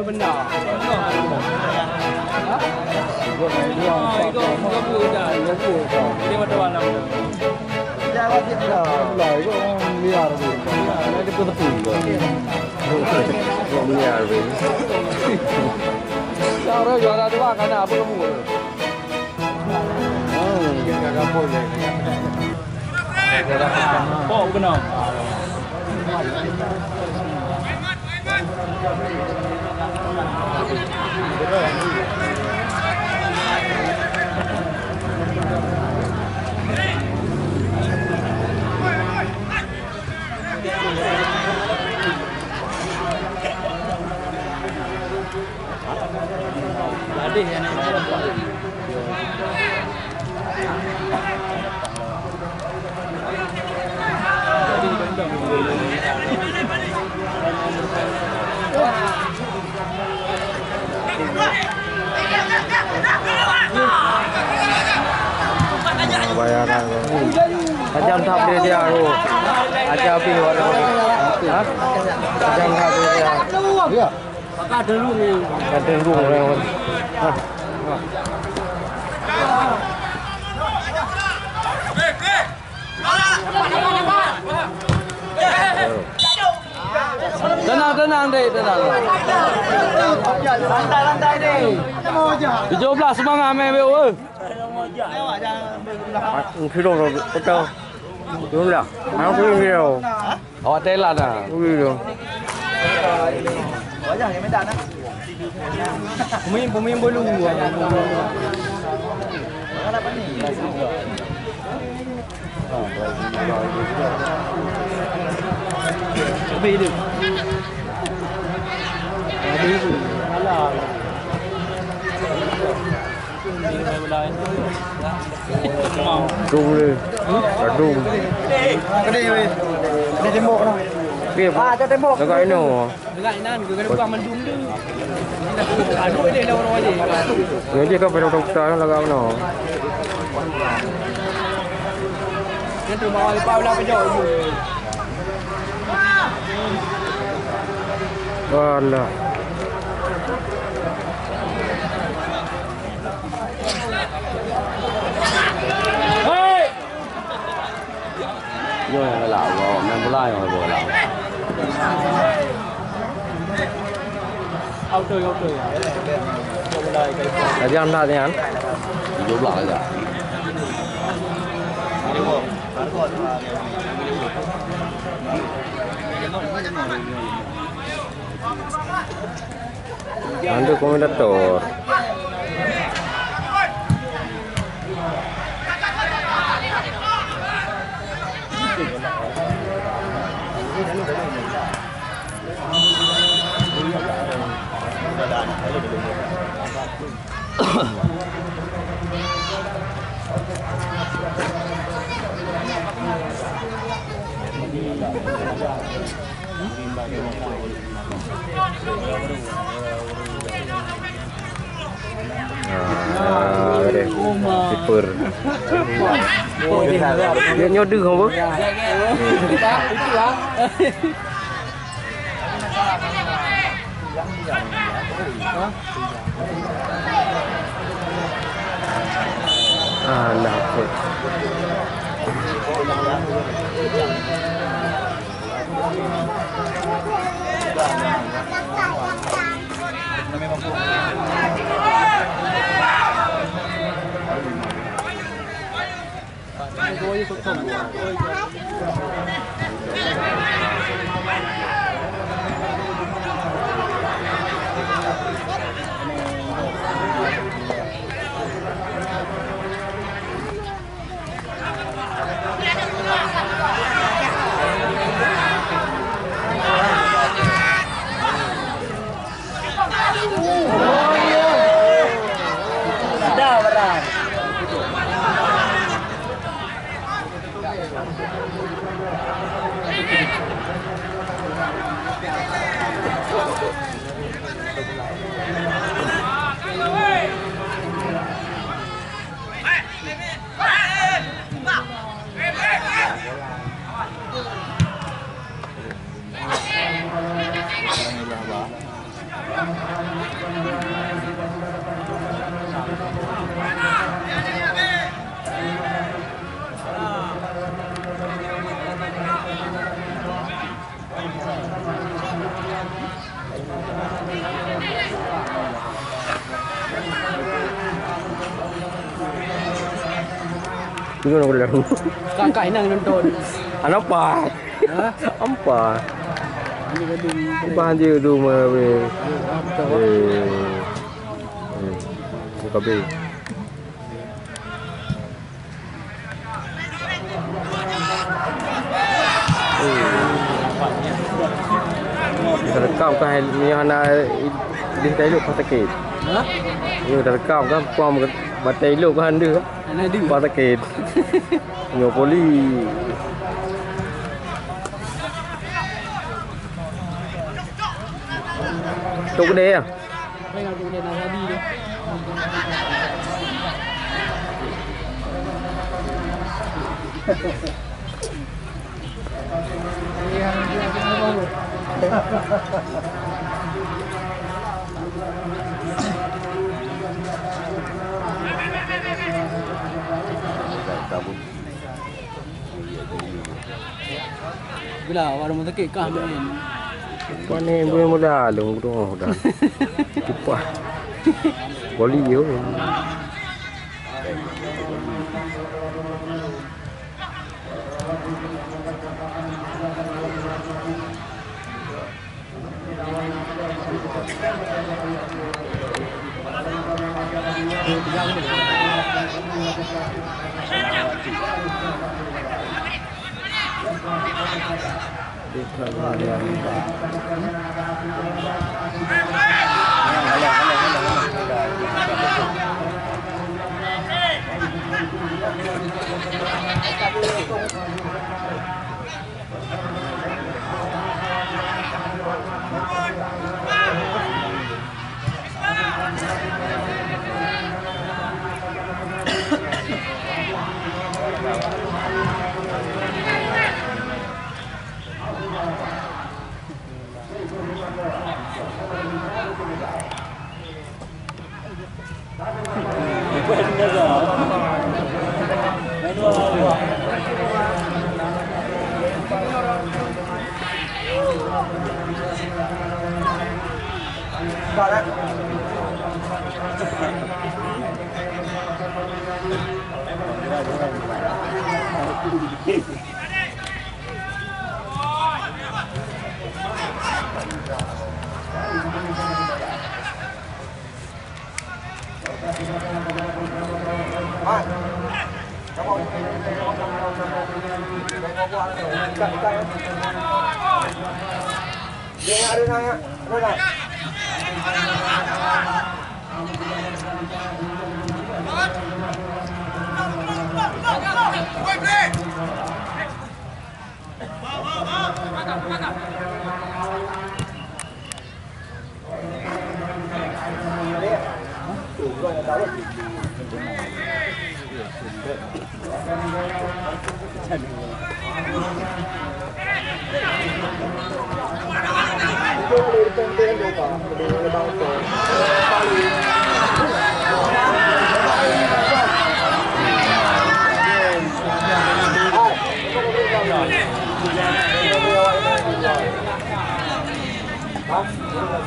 benar. Itu dah. Ini macam mana? Jangan kita lah, itu liar tu. Ada betul tu. Liar tu. Cara juara dua kan apa kamu? Kita kampung je. Oh, benar. Ada yang nak bayaran. Macam tak dia tu. Ajar api luar tu. Hah? Macam tak dia. Ya. ada dulu ni. Ada dulu orang. Hah. Tenang deh, tenang. Lantai deh. 17 semangat main beo. Khi đâu rồi bắt đầu. Đúng là. Áo quý nhiều. Họ tên là nào? Quý nhiều. Pemain bolu. Lebih dia. Lebih tu. Alah. Đung đi. Cả đung. Cái đi đi. Cái tembok noh. Kia. Cho tembok. Nó gọi nó. Dengan nan kena buka mendung dia. Aduh dia dah orang aje. Người dia kau perlu doktor yang lagau nó. Dia tu bawa lepas ulang ke jauh. Alah. Hei. Yo yang lalau, main bola yang bola. Auto. Tadi anda ni kan? 17 aja. Nanti komentator. Super. Dia nyodu không bố? Alah. Tengok nak bilang. Kakak nang nonton. Nampak. Ha? Nampak. Ini gedung. Bahan dia tu mah. Buka be. Dah rekam kan yang nak dia elok pas sakit. Ha? Dia dah rekam kan pom batai elok kan dia. Ana ada. Pas sakit. Nyo poli. Tok gede ya? Tengok tu dia nak tadi dia. Bila warung sakit kah main. Mana boleh mula long tu dah. Cepat. Poli yo.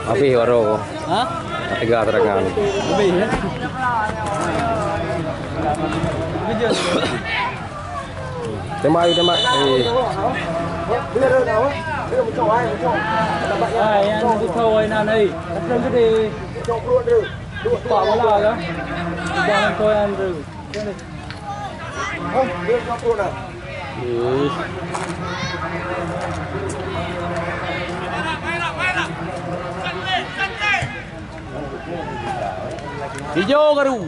Api waro. Ha? Tiga terangan. Lebih ya. Kerja. Tembak. Ai ăn đi thôi nào đây. Lên cái đi. Bỏ vào lò đó. Cho tôi ăn rừng. Không, đưa cho cô này. Đi vô cái đủ.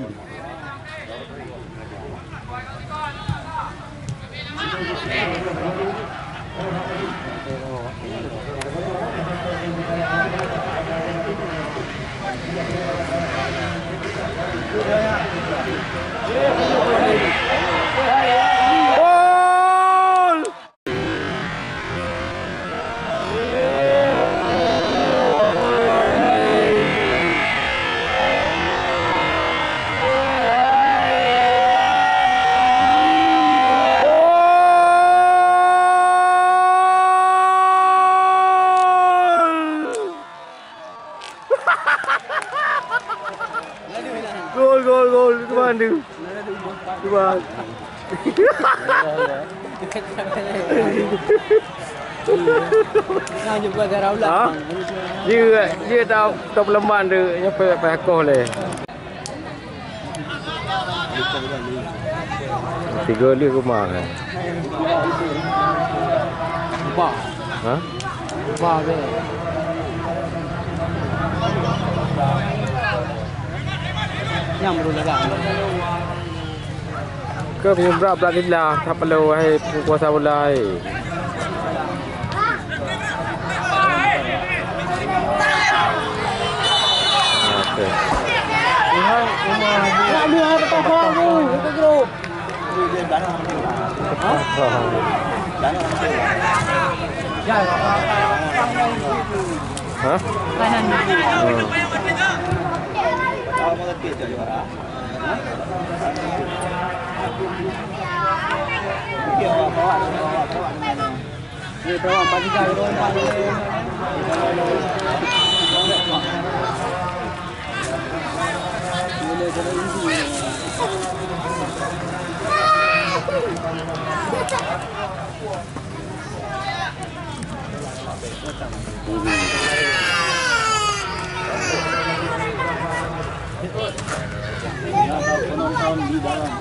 Gol, kemana tu? Coba. Nah juga darah ulang. Ha? Dia dah peleman tu nyampe pakoh le. 3 lih rumah. Ba. Ha? Ba ke. Nyam dulu dah. Ke penyebab belakang tak perlu hai kuasa bola hai. Okey. Nak dia apa kau ni? Itu grup. Ya. Ha? Kanan ni. Dia bawa pagi kali orang penonton di dalam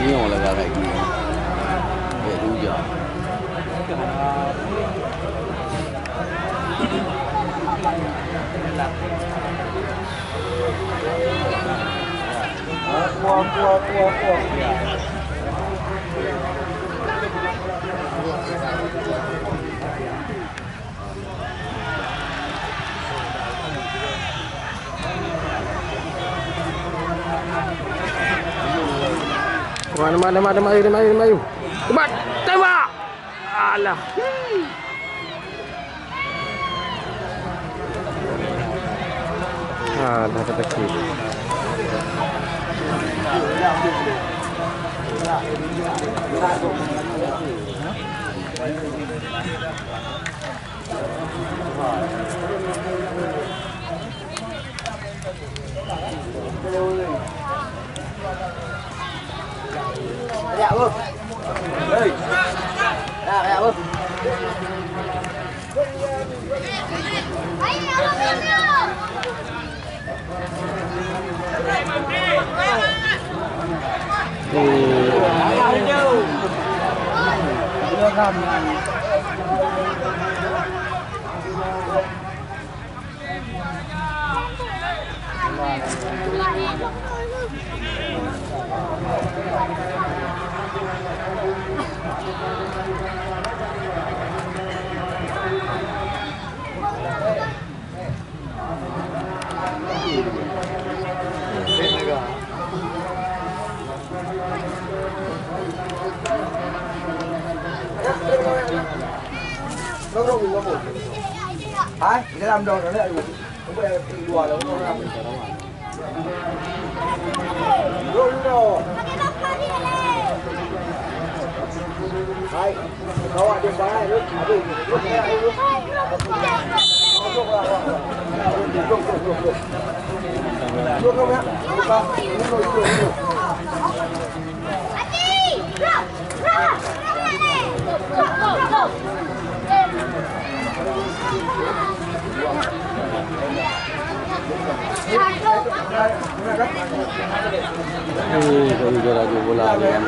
Ni orang lagi lagi. Baik juga. Maju. Cepat, tembak. Alah. Dah terkecil. Ya, Bu. Hei. Ya, Bu. Hả? Để làm đồ rồi đấy. Không phải đùa đâu, không làm. Rồi rồi. Hai. Đâu ạ, điện thoại nước. Nước này nước. Nước không nhá. Nước không. Nước rồi. Juga lagi bola dengan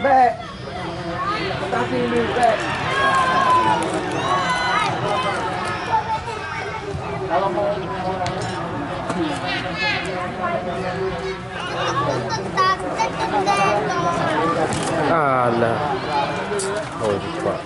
Baik. Kasih ini baik. Kalau mau alah. Oh, cepat.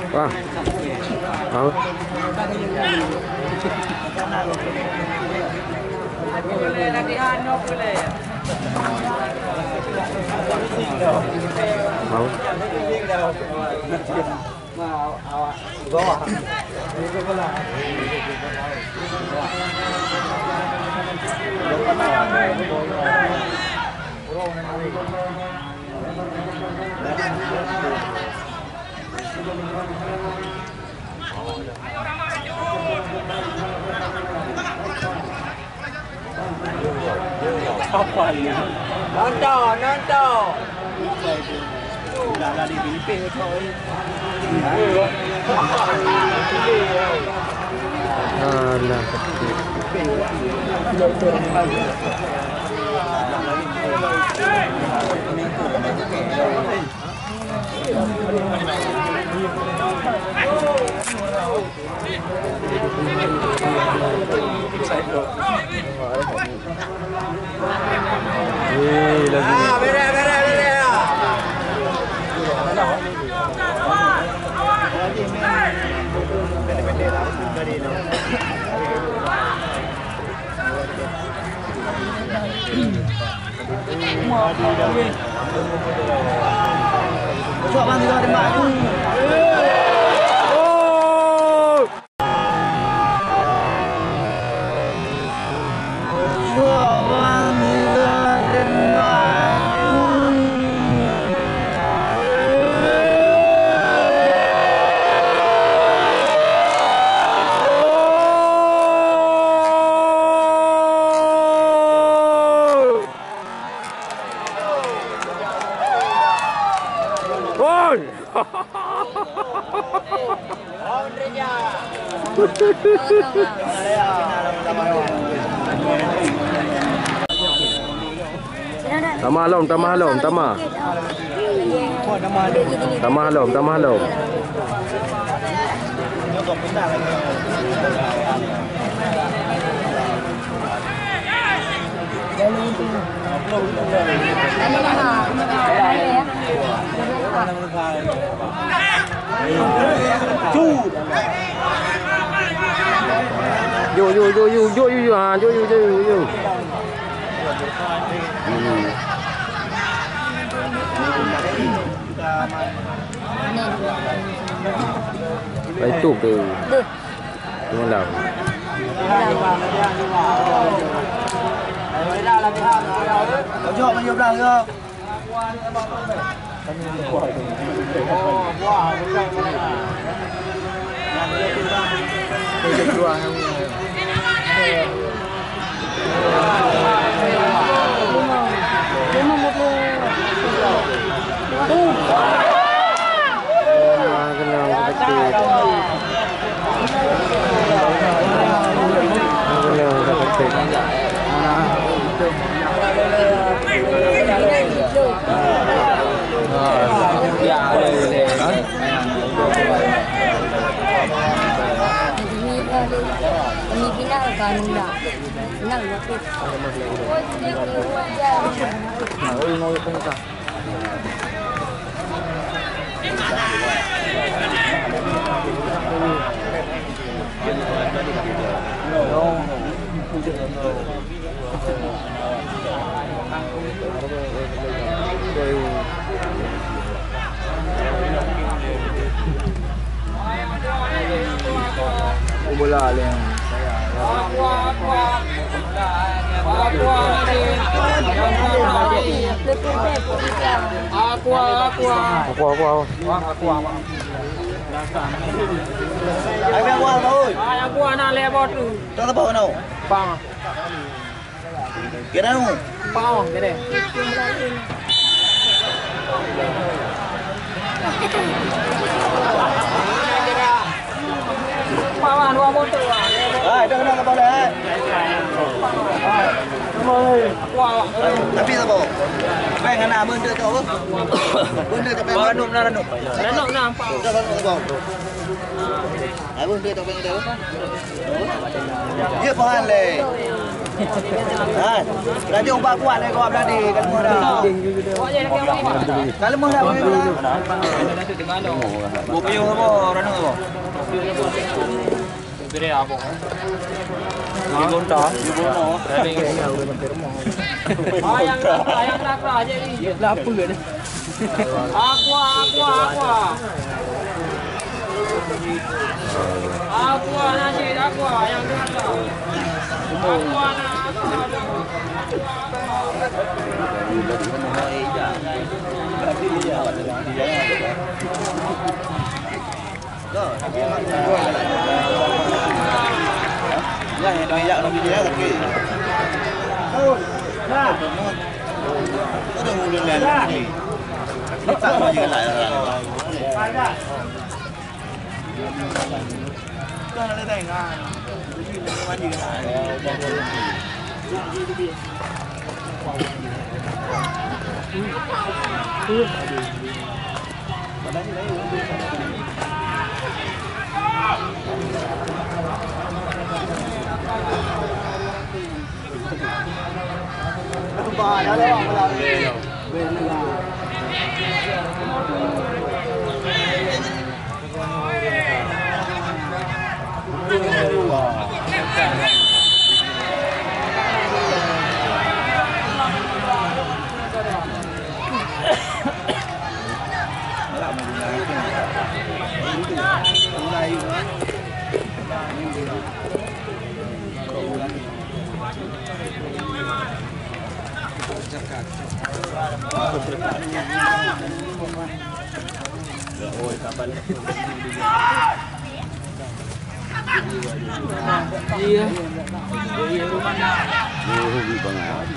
Wah. Mau. Boleh latihan, no boleh. Mau. bawah. Apa ni? Nonton. Dah di Filipin kau ni. Alah. Besok bang kita tembak tu. Tambah halom. Yo. Itu ke? Malam. Besok bagi belah ke? nunda. Nang lapit. Mau itu muka. Bola yang Aqua na level tu. Cho nó bầu nào. pang Cái đó không? pang cái này. Rồi, cho nó bầu đấy. Tapi apa? Pengen nak benda tu apa? Benda tu pengen. Ranum na ranum. Ranum na. Cho nó bầu. Ai benda tu pengen dia. Dia pahan le. Dah jom pak kuat ni kau tadi kan semua dah. Kalau mau dah boleh dah. Buku yo apa? Ranum apa? Beri apa? Ibu dah. Dari Ayang nak aja ni. apa ke? Aqua. Aqua nasi aqua yang tu. Aqua na. Ya, dah ya nak video lagi. Nah. Có đường đường lên đi. Sao mà dừng lại rồi. Cho nó lên đây nga. Mà dừng lại. Bà đã lấy bằng là về ôi kapan iya rumahnya hobi banget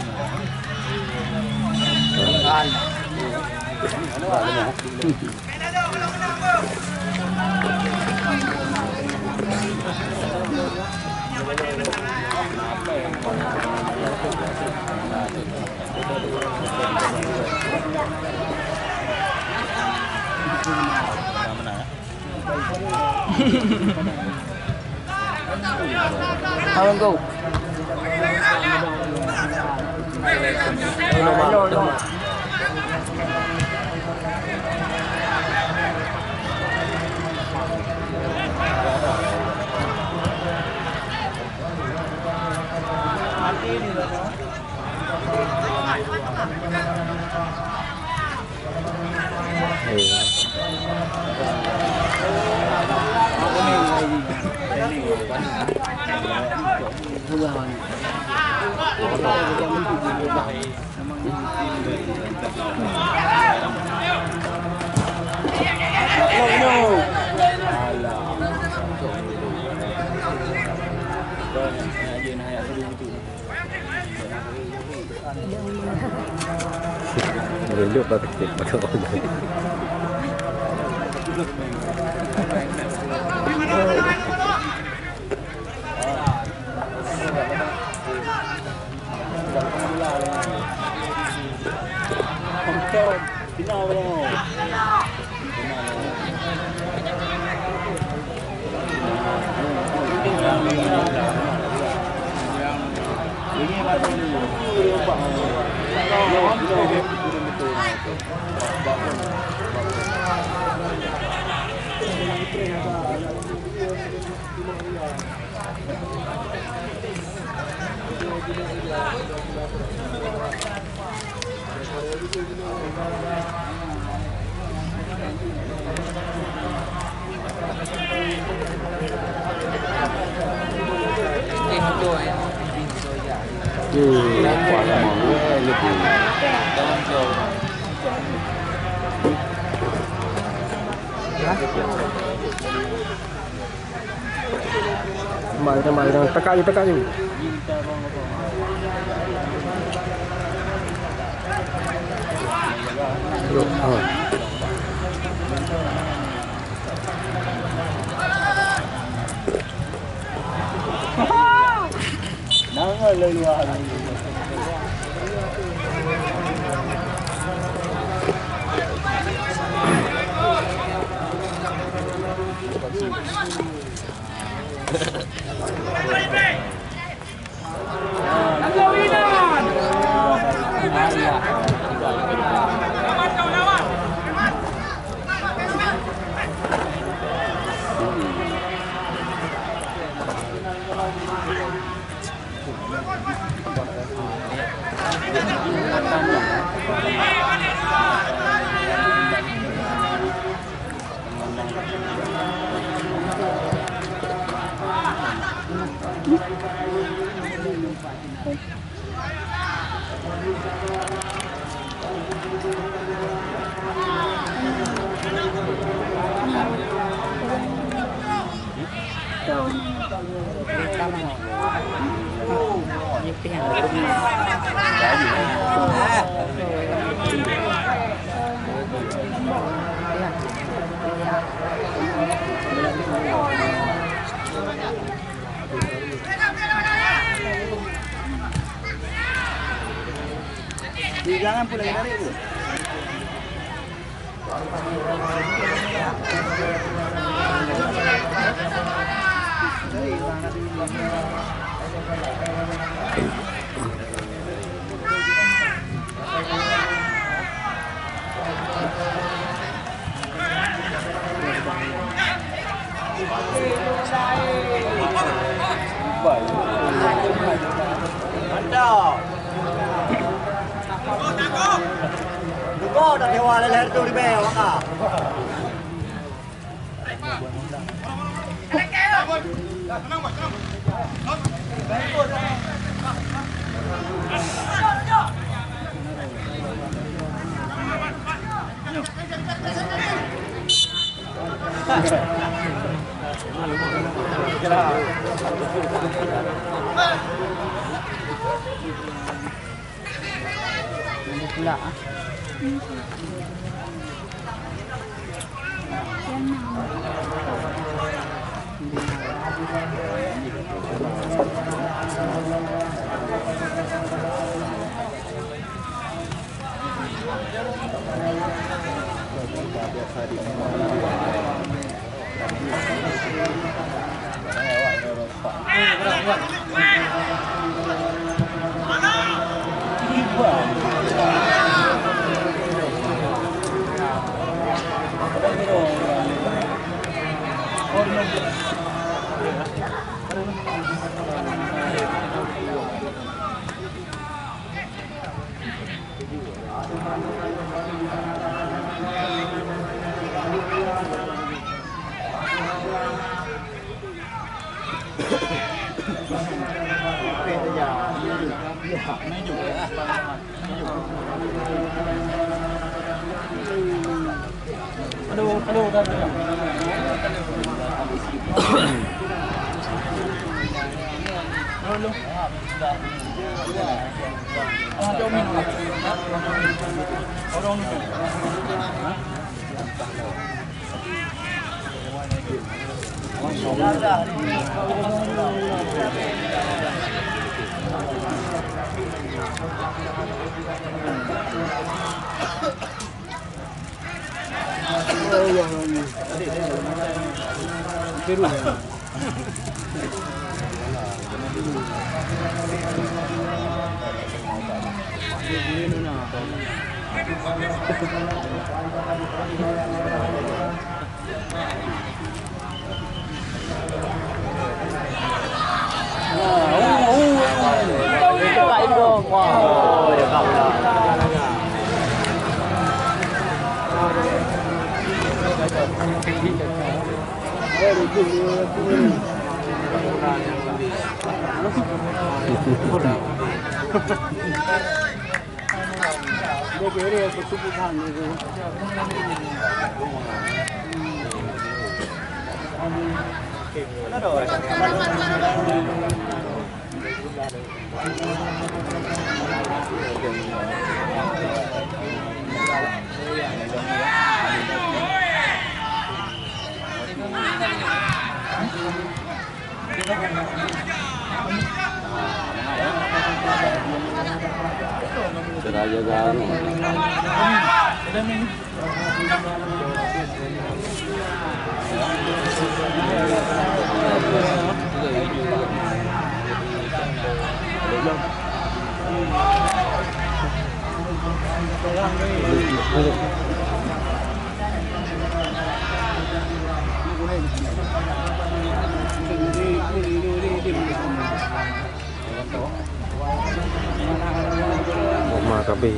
Halo go. Belum pakai pakai. Quả là mỏng lực. Kembali tekan je. Nang ơi luar. Jangan pula lagi tarik tu. Mantap. Kau dah dewa leher tu di bawah kah? Pula. Aduh, dah. Dia kira pertubuhan itu. Seraya garu. Mà cà bì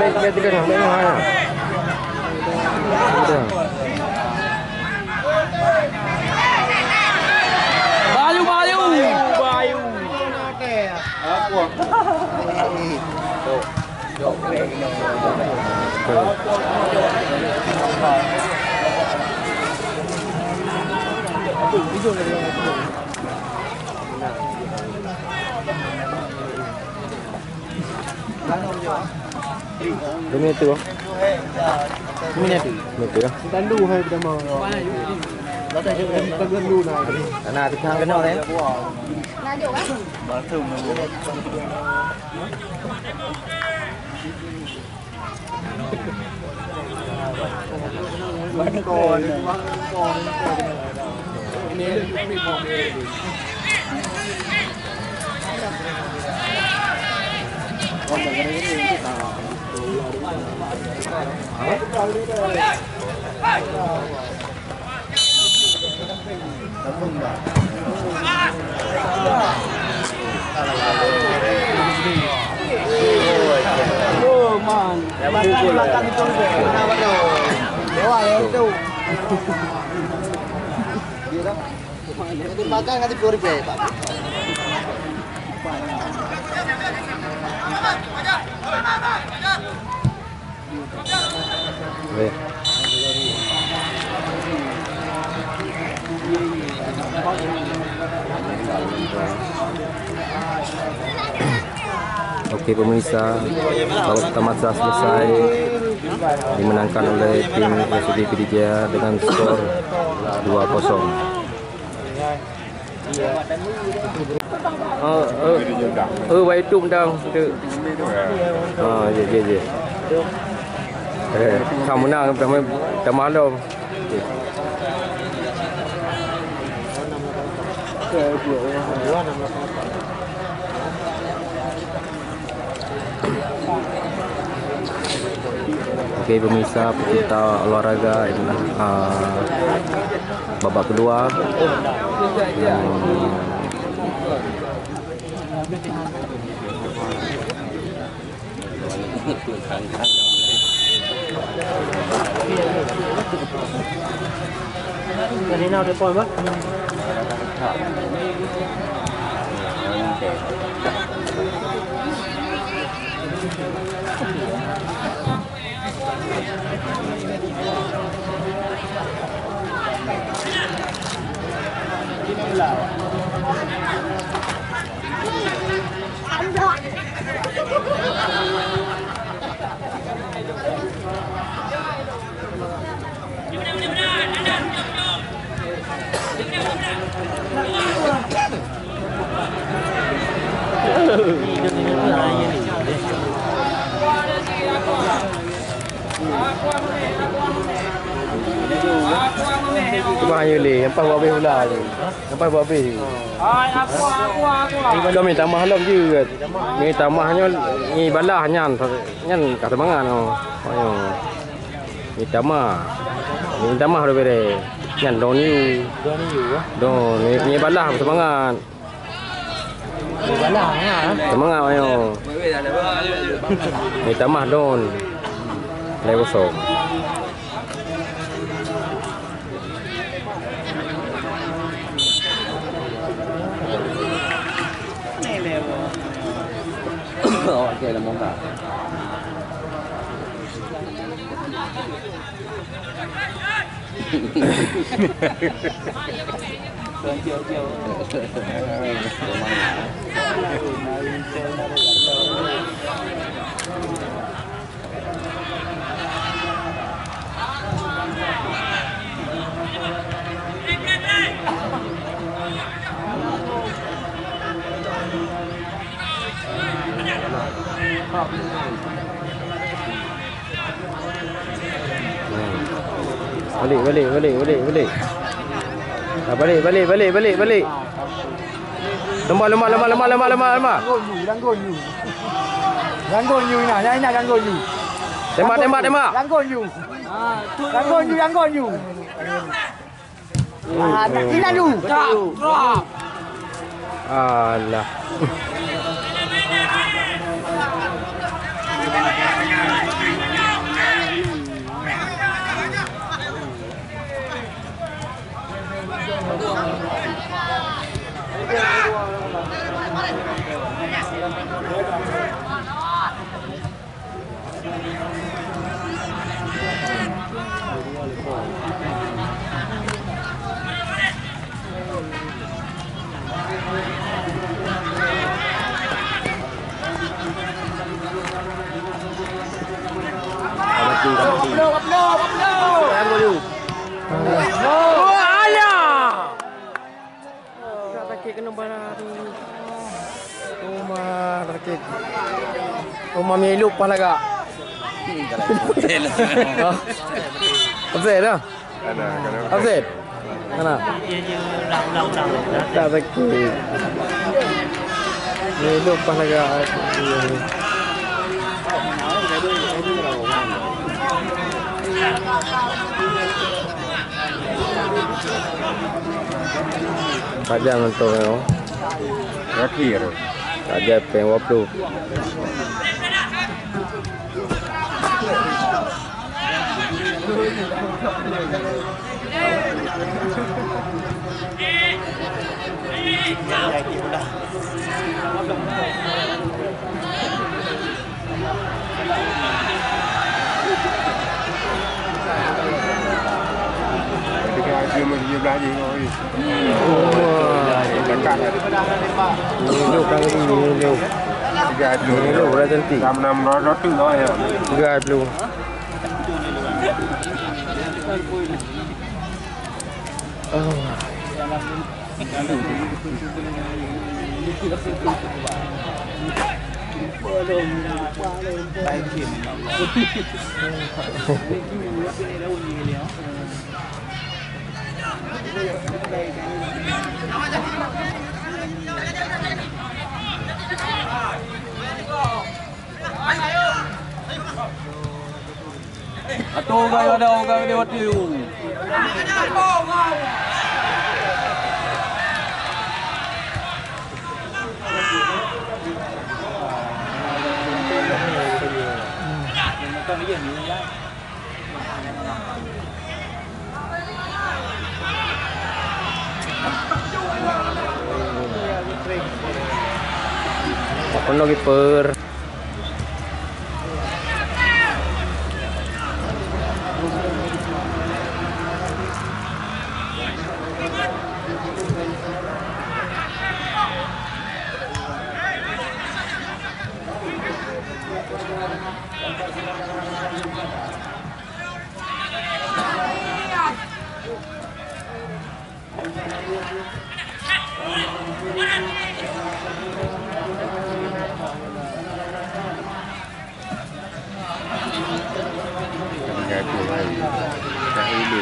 Bé cái thằng bé hai à. Bayu. Minute tu. Tandu hai pertama. Tandu nak. Nak tukang kena ni. Nak jom ah. Batu nunggu. Oh man. Makan itu mana betul? Dewa itu. Itu makan nanti 10 rupiah Pak. Okey pemirsa, babak pertama telah selesai dimenangkan oleh tim SUD Pidijaya dengan skor 2-0. Vậy trụng đâu được. Ye. Kamu nak teman lo. Okey pemirsa pecinta olahraga inilah babak kedua. Cái nào để coi mất. Cuma hanya le, nampak buat habis pula tu. Nampak buat habis. Kau minta mahlum je. Minta mahnya ni balah nyan kat semangat tu. Ayo. Minta mah daripada nyan don you. Don ni balah semangat. Balah ha. Semangat ayo. Minta mah don. Level so. Okey lah mongga. Balik. Balik. Lemah. Ganggu you nak. Saya nak ganggu you. Tembak. Ganggu you. Ganggu you. Nak kena you. Drop. Alah. Rumah meluk pala kak. Absen dah. Absen. Mana? Tak sakit. Meluk pala kak. Padang untuk tu. Terakhir. Tak ada pen waktu. Dia belajar kau ni. Dekat. Hidup kan hidup. 30 Hidup dah cantik. 600 tu lah ya. 30. Atau kau ada orang dia waktu tu. Kono kiper.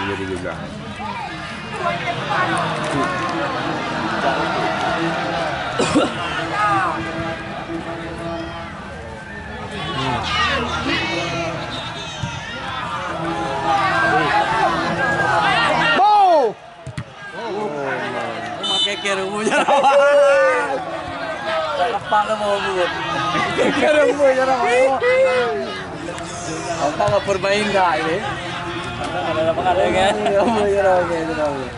Jadi juga. Kekir umurnya rawan. Apa nak mau buat? Kekir umurnya rawan. Apa nak bermain dah ini? Ada apa ada kan? Umurnya rawan kan itu rawan.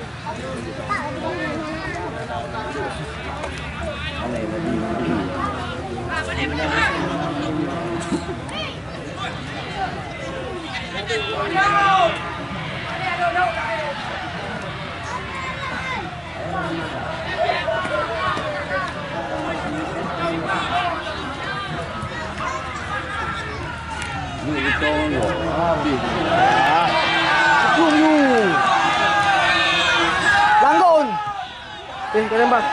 Langgon. Tembak.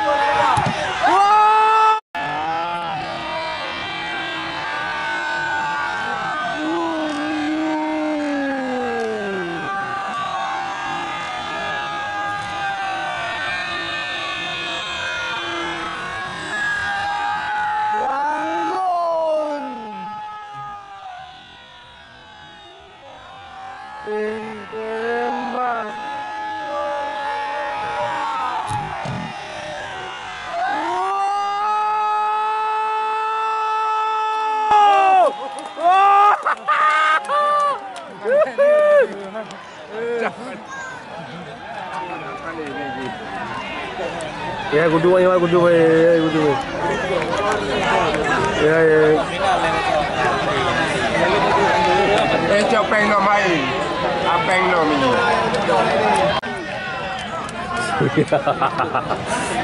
Ya, kudu aja, kudu. Ya. Copeng no mai. Apeng no mi.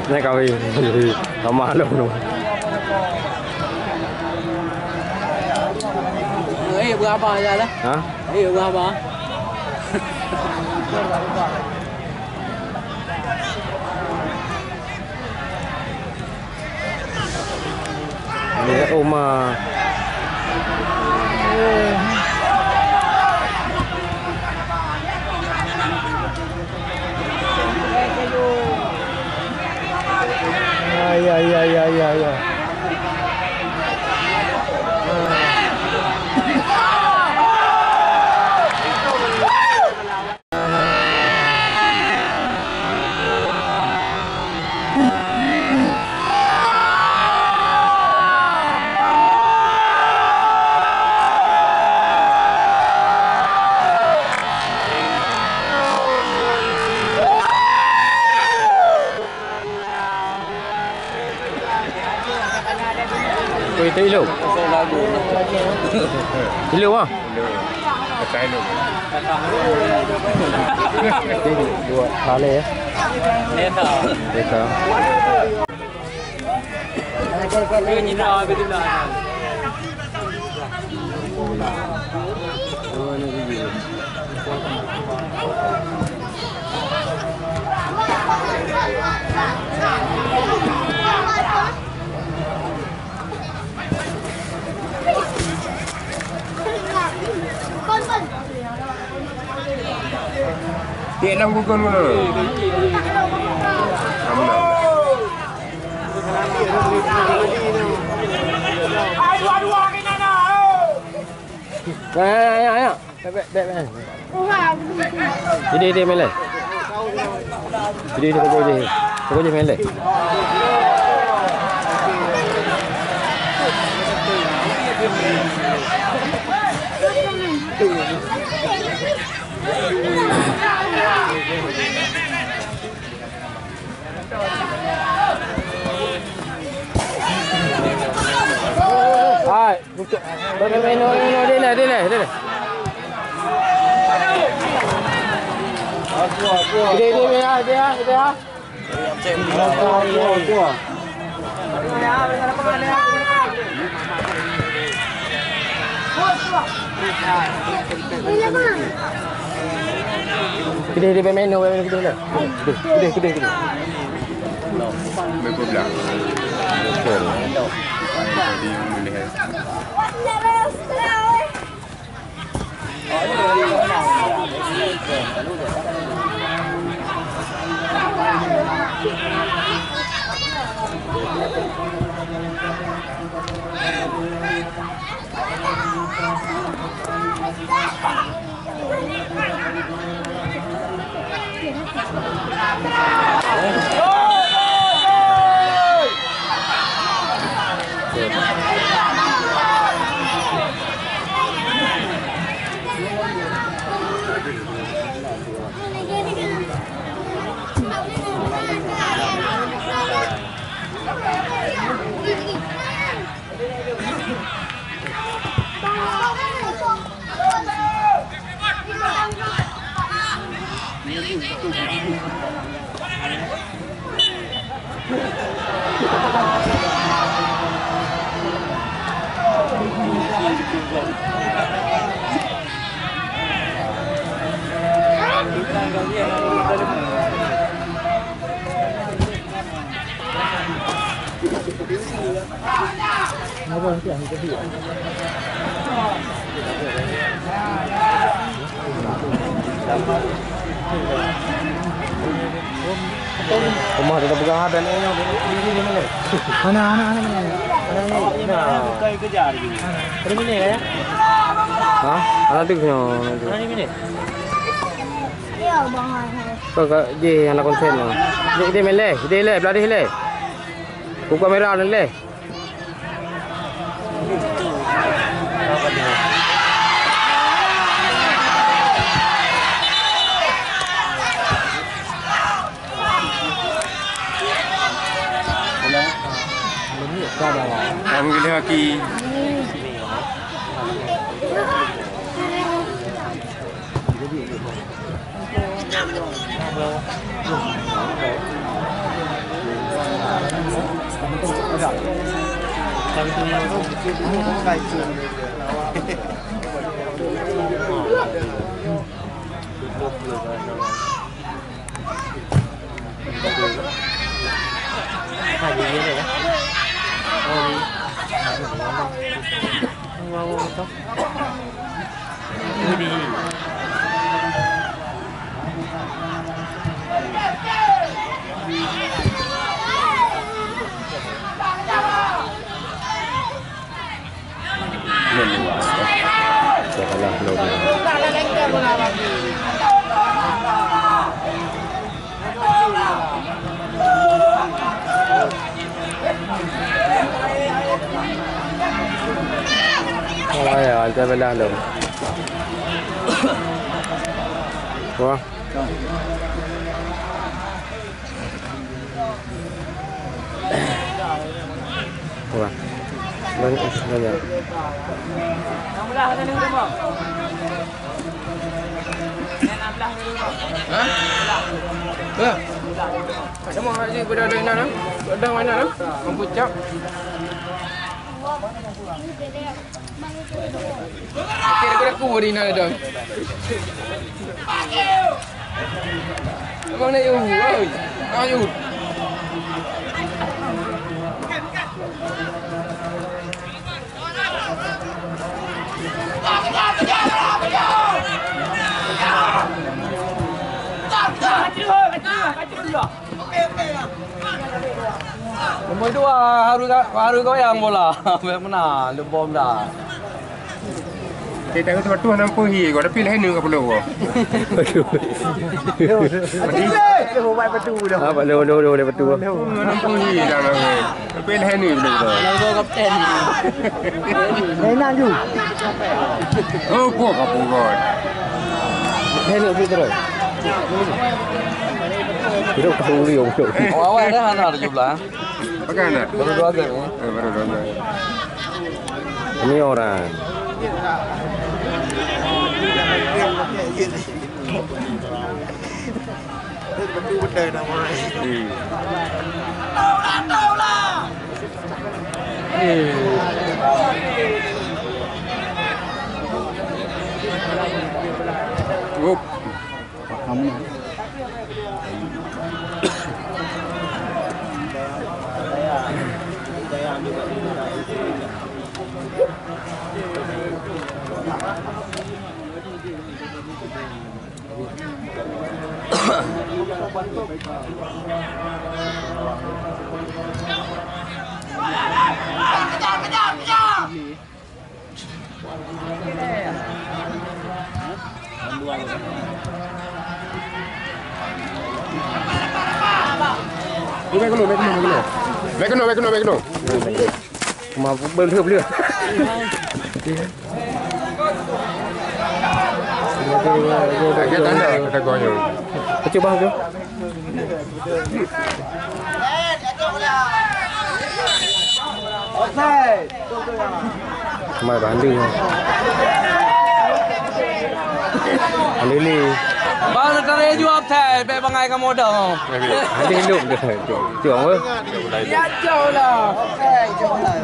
Ini kawin. Sama lu. Berapa aja lah? Hah? Berapa? Lihat rumah. Ya. Itu ilu. Ilu ah. Macam ilu. Dua kali ya. Neta. Ini nak betul lah. Dia nak gugur mana? Ya. Bek. Dia main leh. Dia kau je main leh. Hai, buka. Main dia lah. Dia. Dia main kita lah. Gede. Berapa belah? Betul. Tadi boleh. Rumah dia dah pegang hadan ni. Ini mana? Mana? Bukan kejar lagi. Berapa minit ya? Ha? Anak tu kena. Berapa minit? Ya, bang. Kau je anak konsen tu. Dia main leh. Dia leh, belah dia leh. Buka kamera ni leh. Ang gila kaki. Oh ya, ada belah lu. Wah. Wah. Banyak. Belah sana ni rumah. Belah ni rumah. Belah. Semua haji berada di mana? Sedang mana? Mempucap. Kira-kira aku di mana dah? Abang nak yuk, oi. Ayo. Nombor dua harus kau yang bola. Mana? Lu bom dah. Kita kata betul nampu hi, kau dah pilih ni ke perlu? Betul. Dia buat batu dah. Ah, betul dia betul. Nampu hi dah lah. Pilih ni perlu tu. Lalu kapten. Enak ju. Oh, kau kapur kau. Ini ni terus. Hidup kesuli om. Awal dah anak 17. Pakai nak? Baru 2 agak. Baru dah. Ini orang. Batu benda dah mai. Oh. Baik kena. Mà bơm thơm lửa. Kita tanda kita goyang. Coba tu. Mai banding. Lili. Bang tadi jawab thai, pe bangai ka modal. Nanti hidup dia. Juang ke? Ya jauh lah. Jauh lah.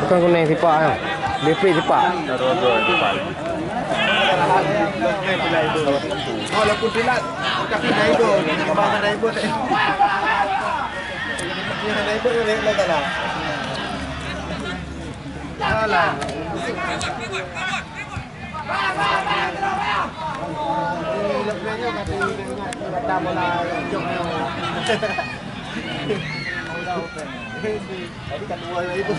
Bukan kuning sipak kan? DP sipak. Walaupun silat, kaki naik tu, abang naik pun. Yang naik pun le tak lah. Alah. Lepasnya kata bola jom. Tadi kat dua itu.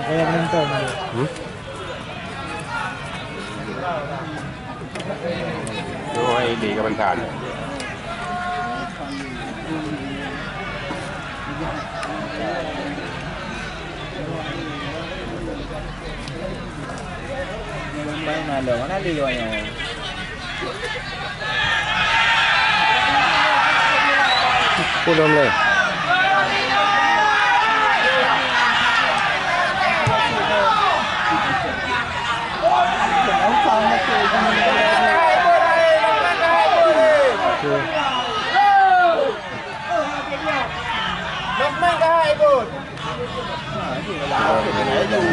Kayak nonton.ดูให้ดีกับมันทาน Bay mà được nó đi rồi nè. Cô đâm lên.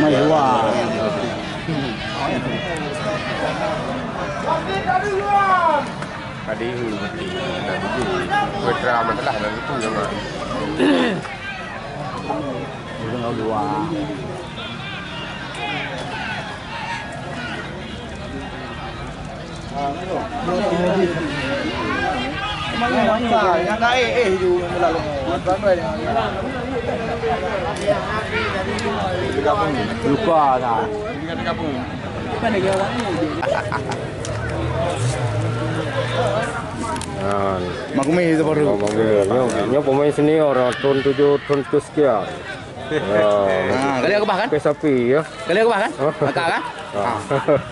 Mày quá. Tadi mesti berdrama masalah dan itu yang Itu nggak dua. Yang dah ju lalu. Ramai dia. Lupa dah. Kat kampung. Mana dia orang ni? Mak mi itu baru. Nyo pemain senior tahun 7 tahun sekian. Kali aku bahkan? Ke sapi ya. Kali aku bahkan? Akak kan?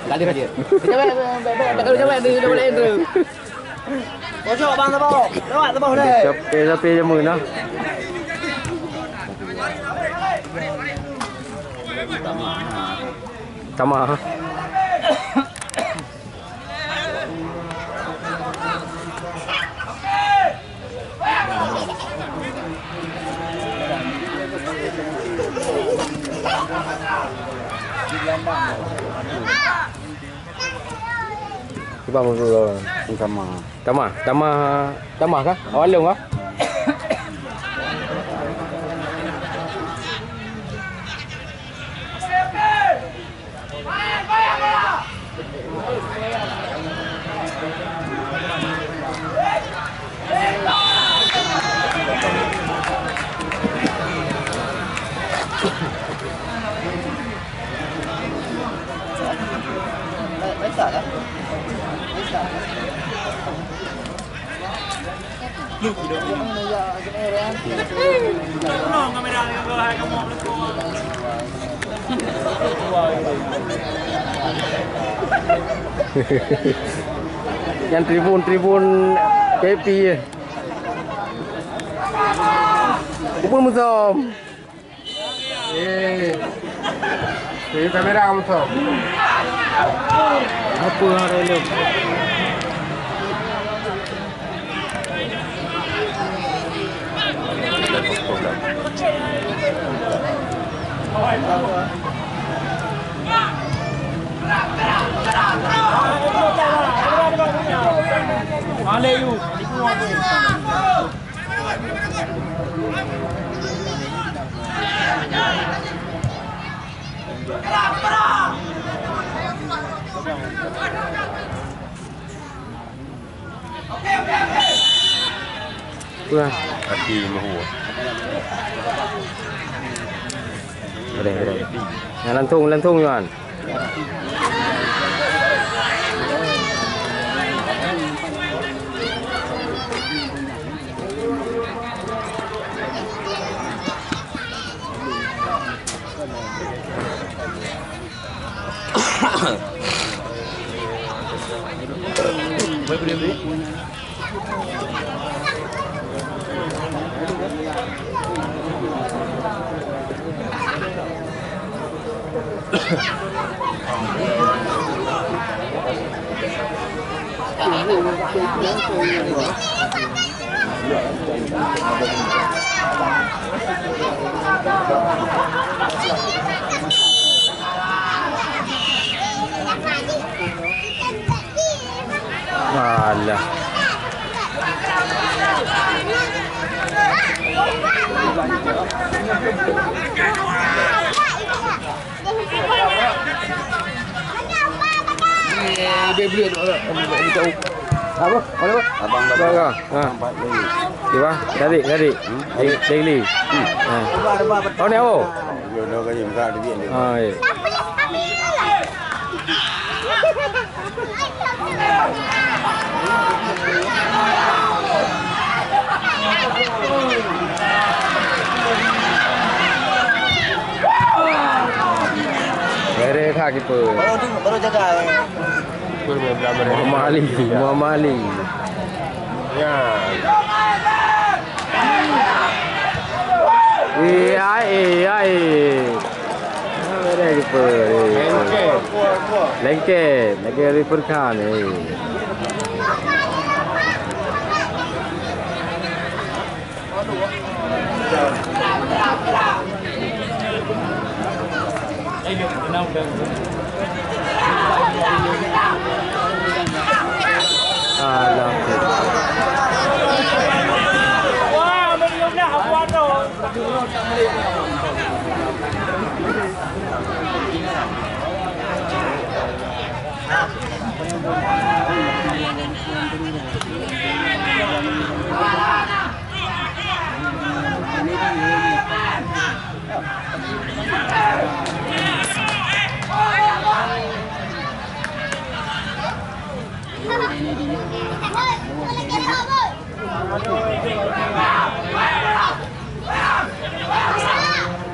Kali dia. Coba dia boleh tu. Kau coba bang tebau. Lewat tebau deh. Sapi je muna. Tama. Cuba musuh sama. Tama kah? Awal long kah? Yang tribun PP je. Kupul musuh. Kamera musuh. Apa hari ni? Aleyu. Tuan. Hati mahu. Ada. Yang lantung Yuan. Alah. Dia beli tu. Apa? Boleh apa? Abang Abang. Ha. Cuba, cari. Daily. Ha. Oh, ni apa? Yo no ka dim ka dia ni. Ha. Mere kha keeper. Baru jaga. Betul betul. Muhammad Ali. Ya. Ai. Mere keeper. Lengket. Lagi keeper khan ni. Alah. Wah, meriam dah buat tu.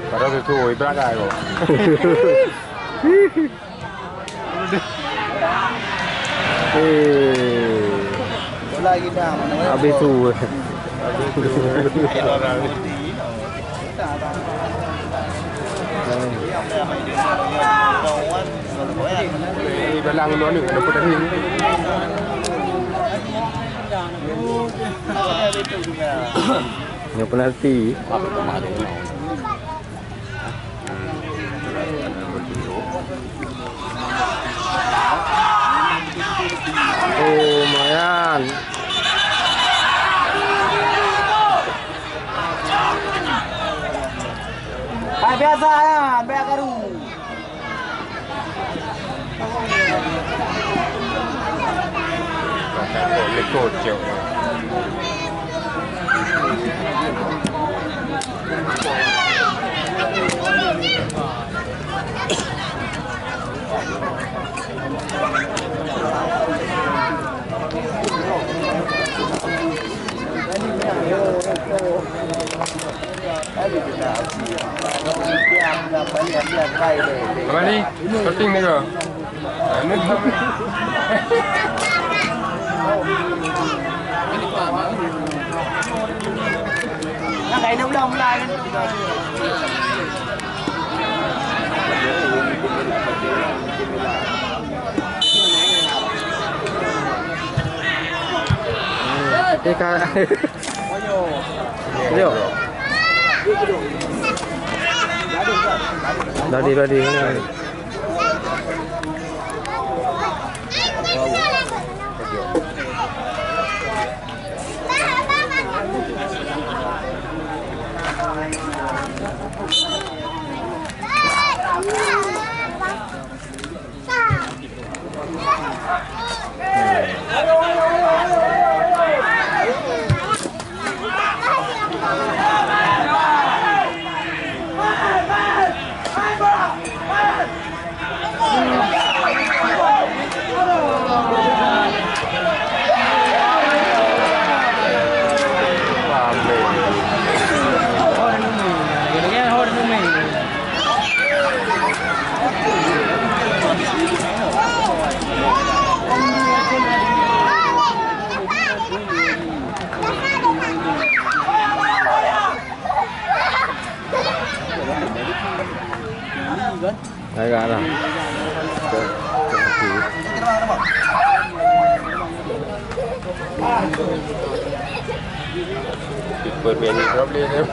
Padahal itu ibarat kok. Bola kita mana? Habis tu. Belang nó nữa nó có đánh hình. Yang penalti. Oh, lumayan. Biasa ya, biasa karu. Lekot je. Apa ni? Shooting ni ke? Nak kain ulang kan? Yo. Ready. Agak lah. Berbeda problem.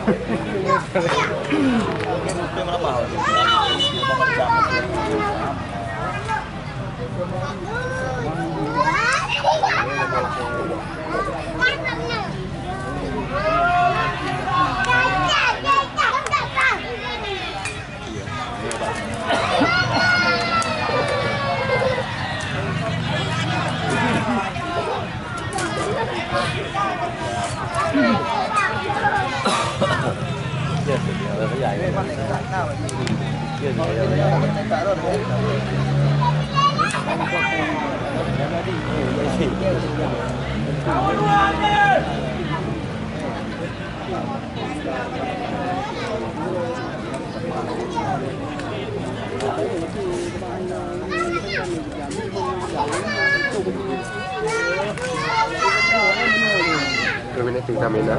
Kami tinggal kamera.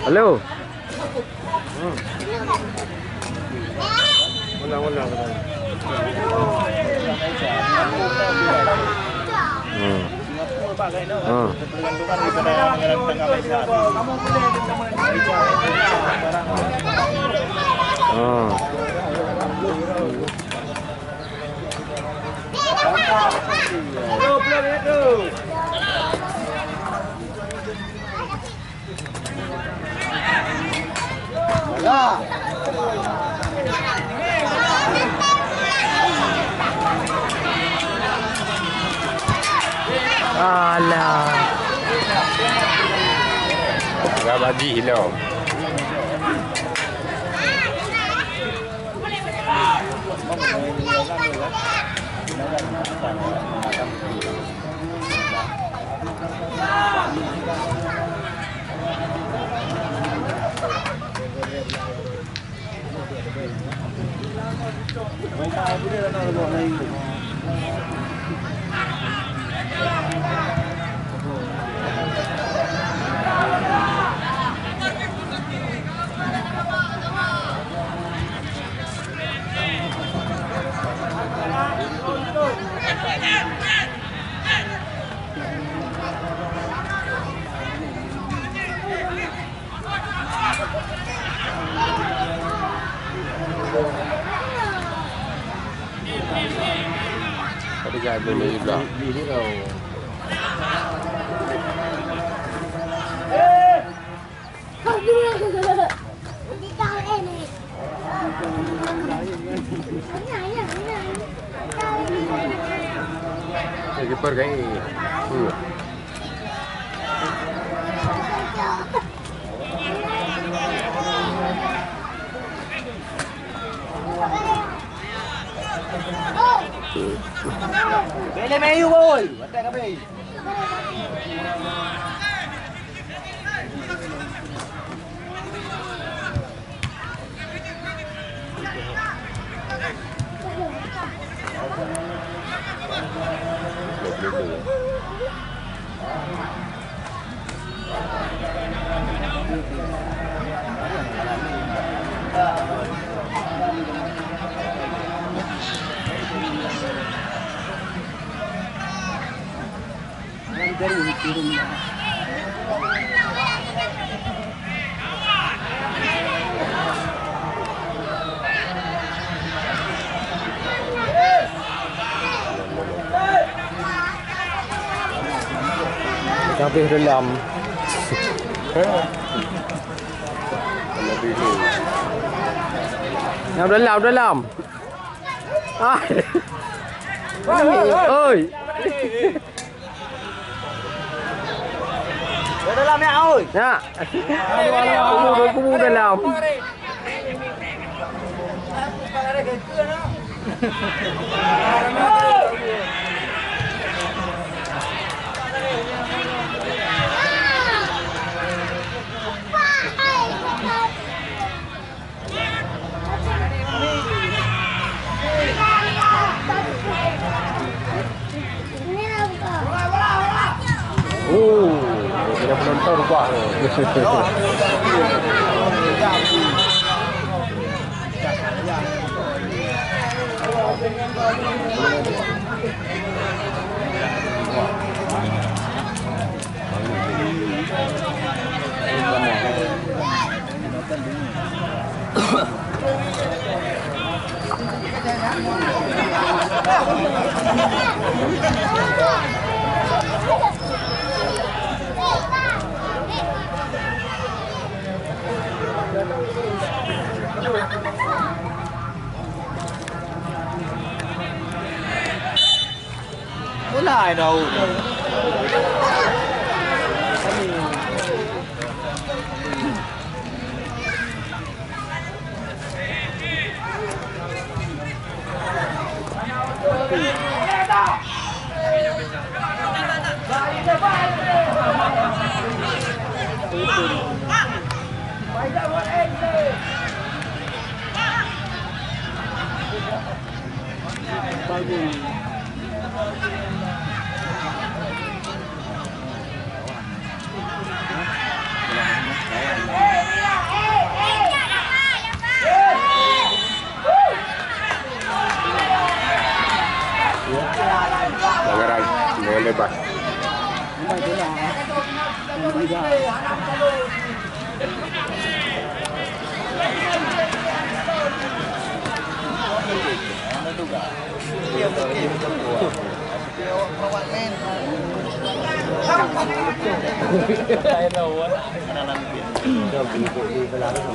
Halo. Ulang. dah bagi hilang. Ada jalan ni juga. Ini kau. Kau dulu. Di kau ini. Keeper kan ini. Bele Melayu boy. Attack kami. Sampai dalam. Lebih tu. Yang dalam. Ah. Oi. Dalam ya oi. Ya. Kumu dalam. Oh, tidak penonton kuah. Có lại đâu. Jangan lebar.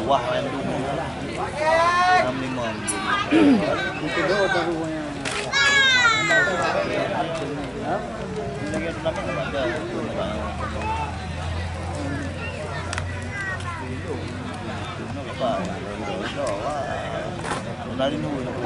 Wah, em đúng rồi. 55. Itu dia otak rumahnya. Lagi 6 ada. Dari dulu. Dari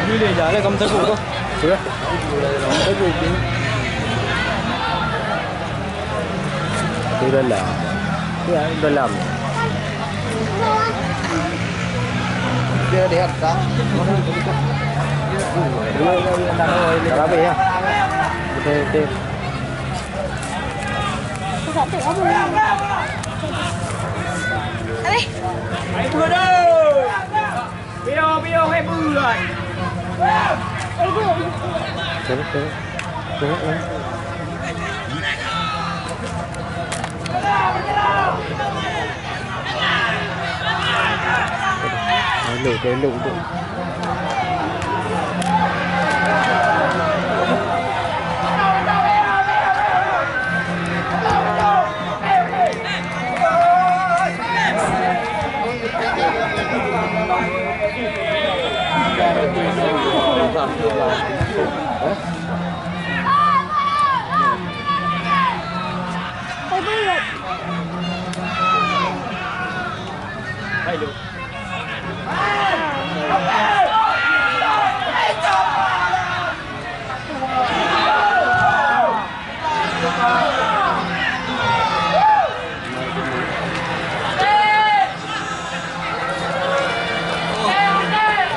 Ini dia jalan kamu teguh tu. Sudah. Teguh ni. Di dalam. Ya, di dalam. Dia di atas. Karabi ya. Betul. Satu apa ni? Abi. Ayo bodoh. Bio hai bulan. Tengok. Teluk tu.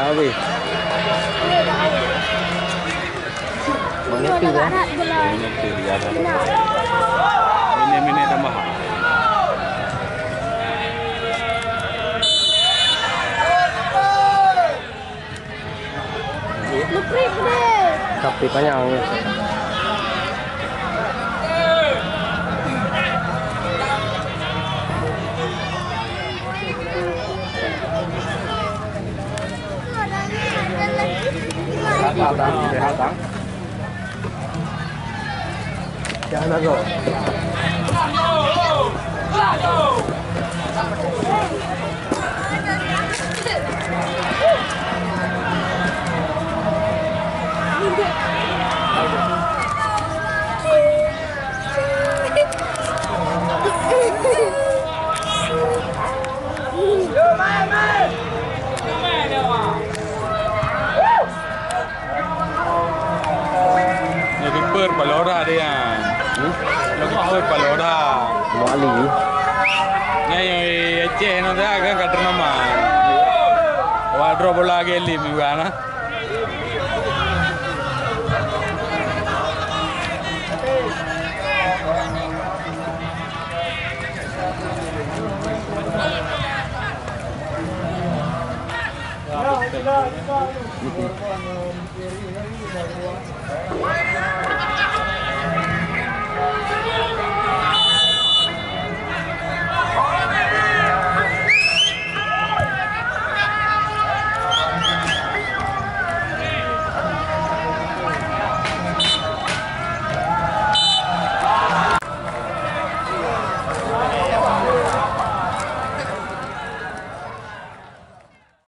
Abi. Mana tu dah? Ini dah mahal. Luprik ni. Tapi panjang ni. Datang. Jangan nak go. Lagi per palora dia. Lagi per palora. Muali. Yang Aceh nanti agak kata nama. Wardrobe lagi lima bulan.